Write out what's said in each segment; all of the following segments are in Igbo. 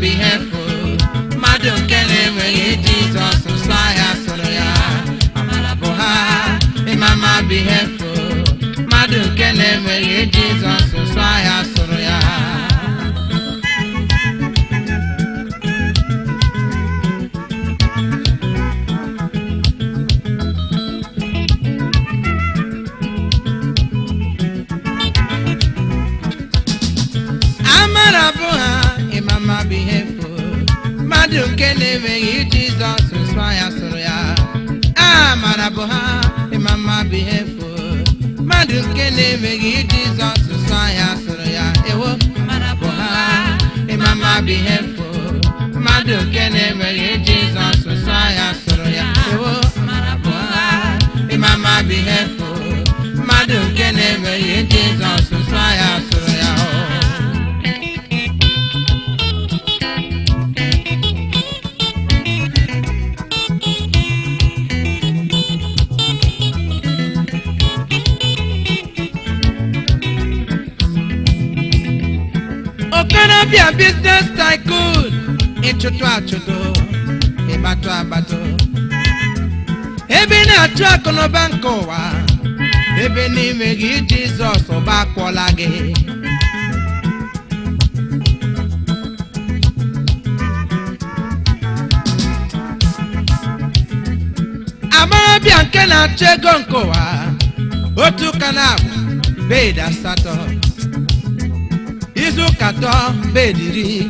be helpful. Madu kene we Jesus so ya soro ya. Amara boha, mama be helpful. Madu kene we Jesus so ya soro ya. Mama be helpful. Madu kene me Jesus so ya soro ya. Maraboha, mama be helpful. Madu kene me Jesus so ya soro ya. Ewo maraboha, mama be helpful. Madu kene me Jesus so ya soro ya. Ewo maraboha, mama be helpful. Madu kene me Jesus so ya soro ya. Be a business tycoon. Ichutu, abato. Ebe na track no banko wa. Ebe ni megi Jesus oba kwola ge. Amara bi anke na chego nko wa. Otu kana beda sato. Izu kato bediri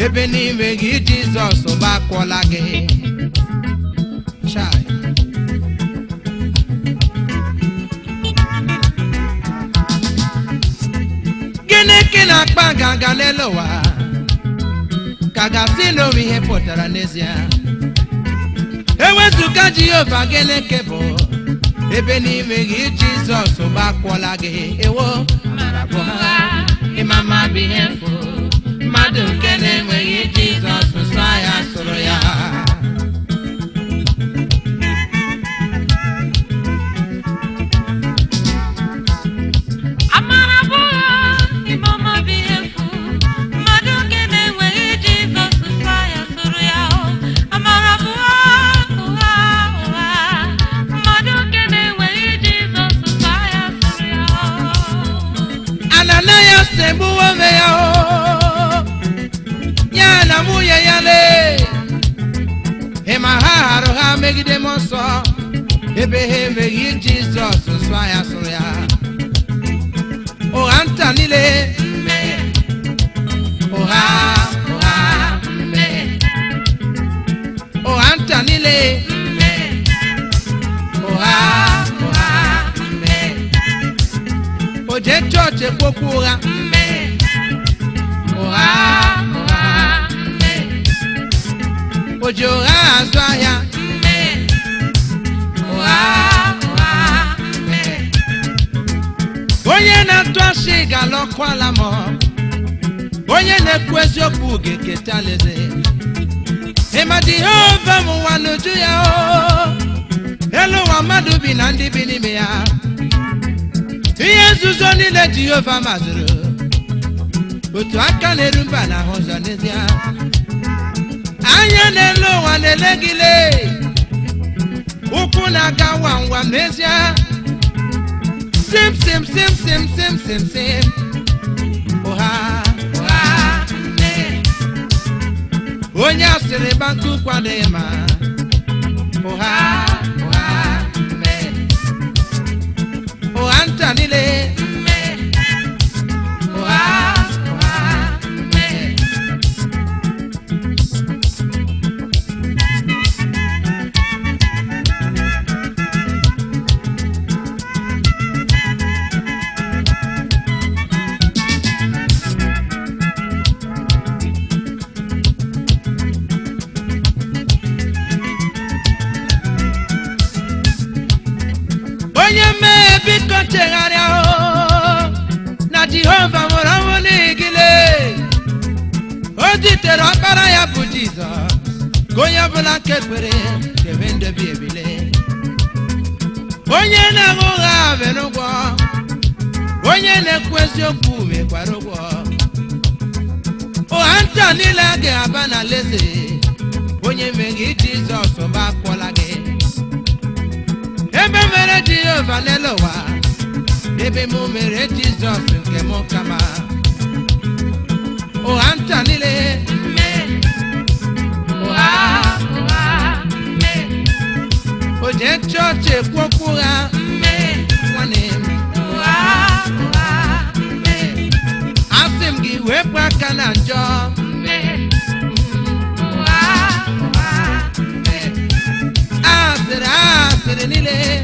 ebe n'ime gị Jesus ụba kwọla gị chai gịnị ka na-akpa nganga n'elu ụwa ka gasị n'omi ihe pụtara n'ezie ewezuga Jehova gịnị ka bụ ebe n'ime gị Jesus ụba kwọla gị ewo maraboha mama be helpful. Madu kene we Jesus so ya soro ya. Amara boha, mama be helpful. Madu kene we Jesus so ya soro ya. Amara boha, Madu kene we Jesus so ya soro ya. Ananaya sebu me ya o ya na mu ye yale e ma haro ha megide monso ebe he megi Jesus so ya so ya o anta nile me o ha me o anta nile me o ha me o je church poku ha me o ha me ojo ha azwa ya me o ha me onye na twashi galokwala mo onye na kwezi okwu geketa leze ema Jehova mu wanuju ya o elo wa madu bi na ndi bi n'ime ya Yesuso niile Jehova mazuru otu aka na-erumba na ụzọ n'ezie anya n'elu ụwa na-elegile ụkwụ na-aga wam n'ezie sim oha me onye asịrị banku kwado ma oha me oha nta niile me oha me na Jehova mụrụ n'igile o jitere ọkpara ya bụ Jizọs ka onye ọbụla nke kwere chebe ndobi ebile onye na-aṅụ ụgha mere ụgwọ onye na-ekwu eziokwu mekwara ụgwọ anta niile ga-aba na leze onye meghị Jizọs gbakpọla gị ebe mere Jehova n'elu ụwa ebe mụ mere Jizọs nke mụ kama ụgha nta niile o jee chọọchị ekwu okwu ha nwanne m asị m gị wepụ aka na njọ asịrị niile